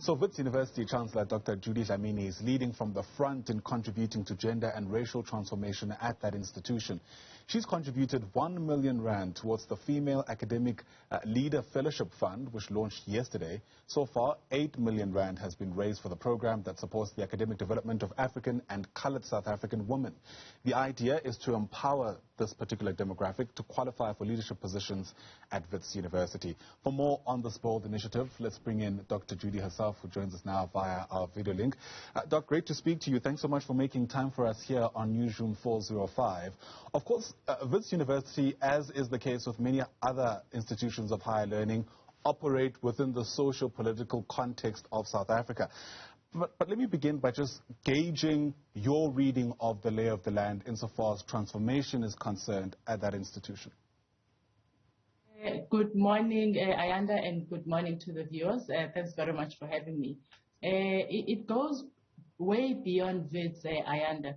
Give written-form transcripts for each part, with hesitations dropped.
So Wits University Chancellor Dr. Judy Dlamini is leading from the front in contributing to gender and racial transformation at that institution. She's contributed 1 million rand towards the Female Academic Leader Fellowship Fund, which launched yesterday. So far, 8 million rand has been raised for the program that supports the academic development of African and colored South African women. The idea is to empower this particular demographic to qualify for leadership positions at Wits University. For more on this bold initiative, let's bring in Dr. Judy herself, who joins us now via our video link. Doc, great to speak to you. Thanks so much for making time for us here on Newzroom 405. Of course, Wits University, as is the case with many other institutions of higher learning, operate within the socio-political context of South Africa. But let me begin by just gauging your reading of the lay of the land insofar as transformation is concerned at that institution. Good morning, Ayanda, and good morning to the viewers. Thanks very much for having me. It goes way beyond Wits, Ayanda.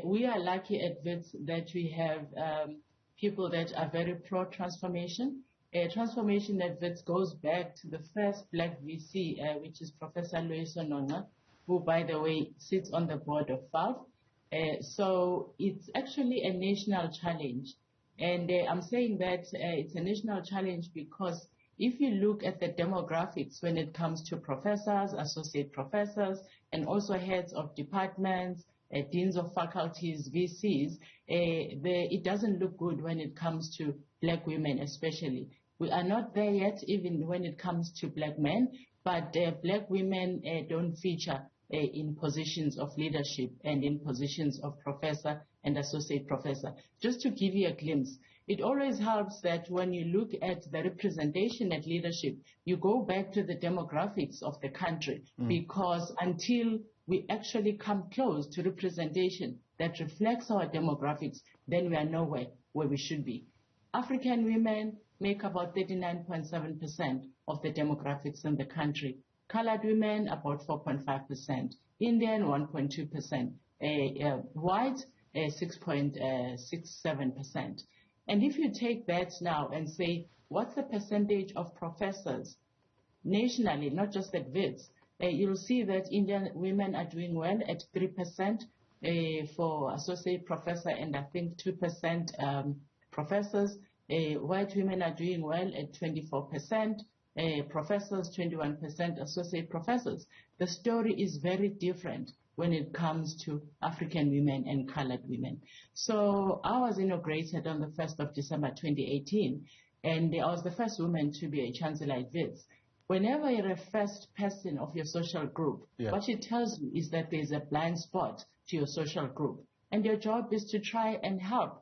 We are lucky at Wits that we have people that are very pro-transformation. Transformation at Wits goes back to the first black VC, which is Professor Loyiso Nonga, who, by the way, sits on the board of FAV. So it's actually a national challenge. And I'm saying that it's a national challenge because if you look at the demographics when it comes to professors, associate professors, and also heads of departments, deans of faculties, VCs, it doesn't look good when it comes to black women especially. We are not there yet even when it comes to black men, but black women don't feature in positions of leadership and in positions of professor and associate professor. Just to give you a glimpse, it always helps that when you look at the representation at leadership, you go back to the demographics of the country, because until we actually come close to representation that reflects our demographics, then we are nowhere where we should be. African women make about 39.7% of the demographics in the country. Colored women, about 4.5%. Indian, 1.2%. White, 6.67%. And if you take that now and say, what's the percentage of professors nationally, not just at Wits, you'll see that Indian women are doing well at 3% for associate professor, and I think 2% professors. White women are doing well at 24%, professors 21%, associate professors. The story is very different when it comes to African women and colored women. So I was inaugurated on the 1st of December 2018, and I was the first woman to be a chancellor at Wits. Whenever you're a first person of your social group, what it tells you is that there's a blind spot to your social group, and your job is to try and help.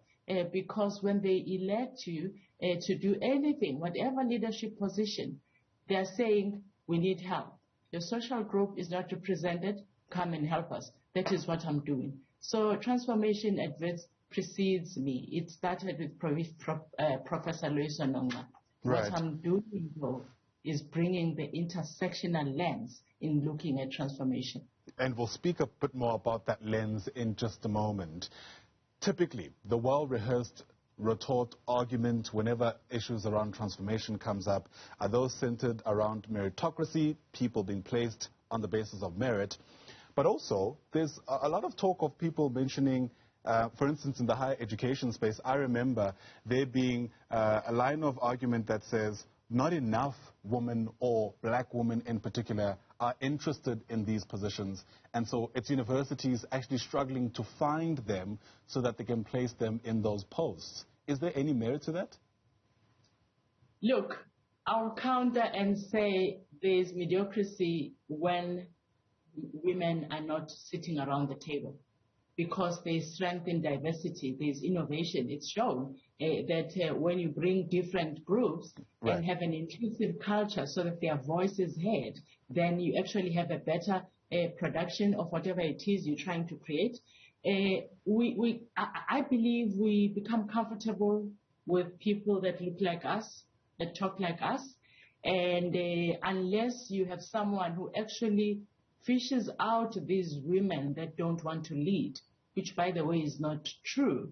Because when they elect you to do anything, whatever leadership position, they are saying, we need help. Your social group is not represented, come and help us. That is what I'm doing. So transformation at Wits precedes me. It started with Professor Loyiso Nonga. What I'm doing, though, is bringing the intersectional lens in looking at transformation. And we'll speak a bit more about that lens in just a moment. Typically, the well-rehearsed retort argument whenever issues around transformation comes up are those centered around meritocracy, people being placed on the basis of merit. But also, there's a lot of talk of people mentioning, for instance, in the higher education space, I remember there being a line of argument that says not enough women or black women in particular are interested in these positions, and so it's universities actually struggling to find them so that they can place them in those posts. Is there any merit to that? Look, I'll counter and say there's mediocrity when women are not sitting around the table, because there's strength in diversity, there's innovation. It's shown that when you bring different groups and have an inclusive culture so that their voice is heard, then you actually have a better production of whatever it is you're trying to create. I believe we become comfortable with people that look like us, that talk like us, and unless you have someone who actually fishes out these women that don't want to lead, which, by the way, is not true.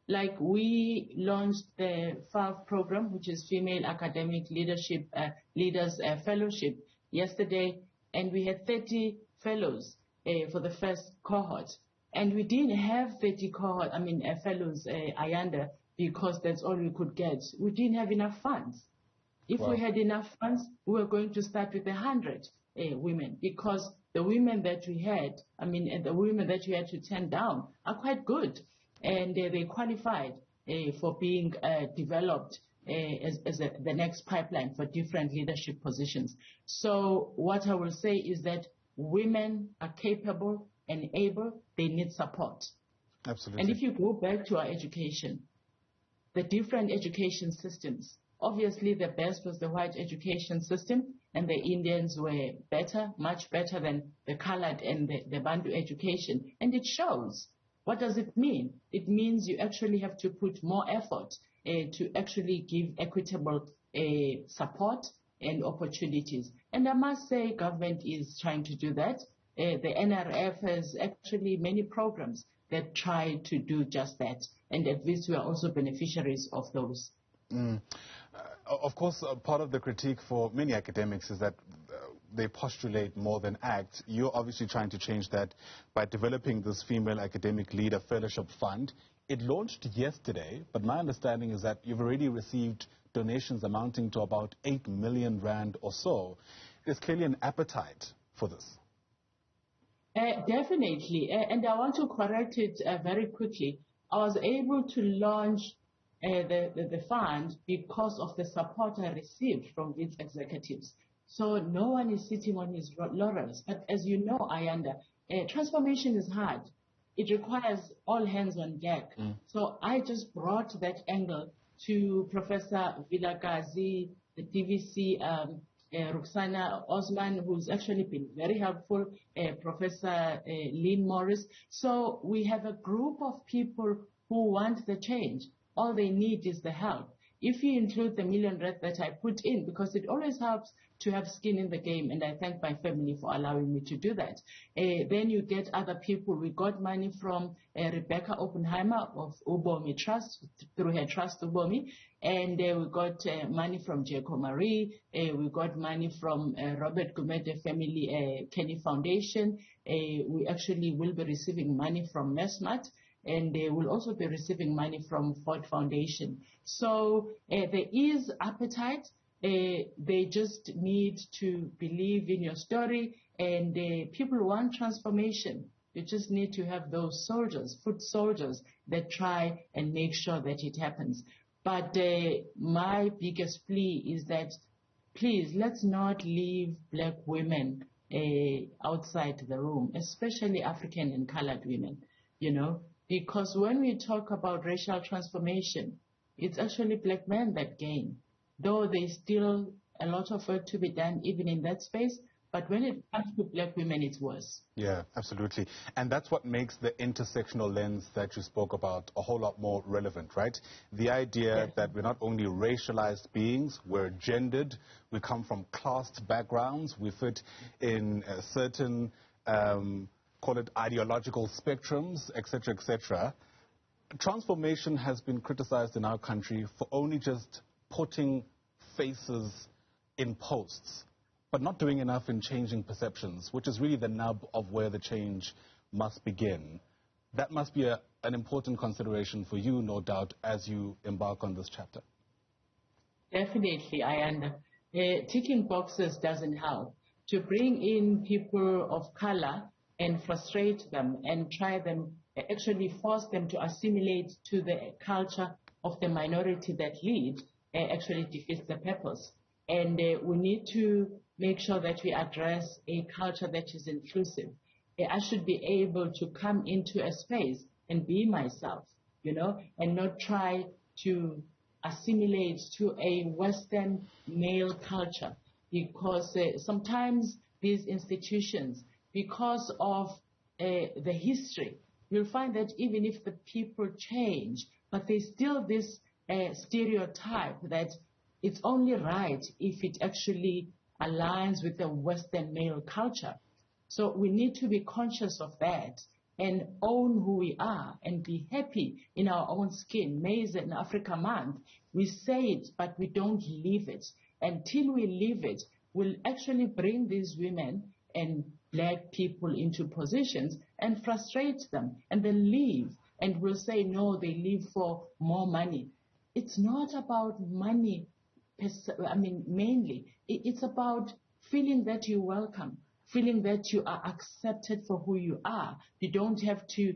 Like, we launched the FAV program, which is Female Academic Leadership Leaders Fellowship, yesterday, and we had 30 fellows for the first cohort. And we didn't have 30 fellows, Ayanda, because that's all we could get. We didn't have enough funds. If we had enough funds, we were going to start with 100 women, because the women that we had, the women that we had to turn down are quite good, and they qualified for being developed as the next pipeline for different leadership positions. So what I will say is that women are capable and able, they need support. Absolutely. And if you go back to our education, the different education systems, obviously the best was the white education system, and the Indians were better, much better than the colored and the Bantu education. And it shows. What does it mean? It means you actually have to put more effort to actually give equitable support and opportunities. And I must say government is trying to do that. The NRF has actually many programs that try to do just that. And at least we are also beneficiaries of those. Of course, part of the critique for many academics is that they postulate more than act. You're obviously trying to change that by developing this Female Academic Leader Fellowship Fund. It launched yesterday, but my understanding is that you've already received donations amounting to about 8 million rand or so. There's clearly an appetite for this. Definitely, and I want to correct it very quickly. I was able to launch the fund because of the support I received from its executives. So no one is sitting on his laurels. But as you know, Ayanda, transformation is hard. It requires all hands on deck. So I just brought that angle to Professor Vilakazi, the DVC, Ruxana Osman, who's actually been very helpful, Professor Lynn Morris. So we have a group of people who want the change. All they need is the help. If you include the $1 million that I put in, because it always helps to have skin in the game, and I thank my family for allowing me to do that. Then you get other people. We got money from Rebecca Oppenheimer of Ubomi Trust, through her trust Ubomi, and we got money from Jacob Marie. We got money from Robert Gumede Family Kenny Foundation. We actually will be receiving money from Mesmat, and they will also be receiving money from Ford Foundation. So there is appetite. They just need to believe in your story, and people want transformation. You just need to have those soldiers, foot soldiers, that try and make sure that it happens. But my biggest plea is that, please, let's not leave black women outside the room, especially African and colored women, because when we talk about racial transformation, it's actually black men that gain, though there's still a lot of work to be done even in that space. But when it comes to black women, it's worse. Yeah, absolutely. And that's what makes the intersectional lens that you spoke about a whole lot more relevant, right? The idea that we're not only racialized beings, we're gendered, we come from classed backgrounds, we fit in certain, call it ideological spectrums, etc., etc. Transformation has been criticized in our country for only just putting faces in posts, but not doing enough in changing perceptions, which is really the nub of where the change must begin. That must be an important consideration for you, no doubt, as you embark on this chapter. Definitely, Ayanda. Ticking boxes doesn't help. To bring in people of color and frustrate them and try them, actually force them to assimilate to the culture of the minority that lead, actually defeats the purpose. And we need to make sure that we address a culture that is inclusive. I should be able to come into a space and be myself, and not try to assimilate to a Western male culture, because sometimes these institutions, because of the history, you'll find that even if the people change, but there's still this stereotype that it's only right if it actually aligns with the Western male culture. So we need to be conscious of that and own who we are and be happy in our own skin. May is an Africa month. We say it, but we don't live it. Until we live it, we'll actually bring these women and black people into positions and frustrate them, and they leave and will say no, they leave for more money. It's not about money, mainly. It's about feeling that you're welcome, feeling that you are accepted for who you are. You don't have to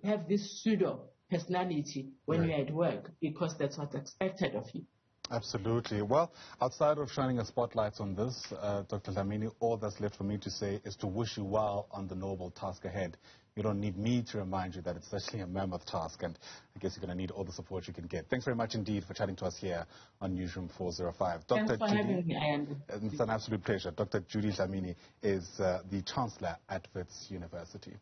have this pseudo personality when you're at work, because that's what's expected of you. Absolutely. Well, outside of shining a spotlight on this, Dr. Dlamini, all that's left for me to say is to wish you well on the noble task ahead. You don't need me to remind you that it's actually a mammoth task, and I guess you're going to need all the support you can get. Thanks very much indeed for chatting to us here on Newsroom 405. Thanks for having me, Ian. It's an absolute pleasure. Dr. Judy Dlamini is the Chancellor at Wits University.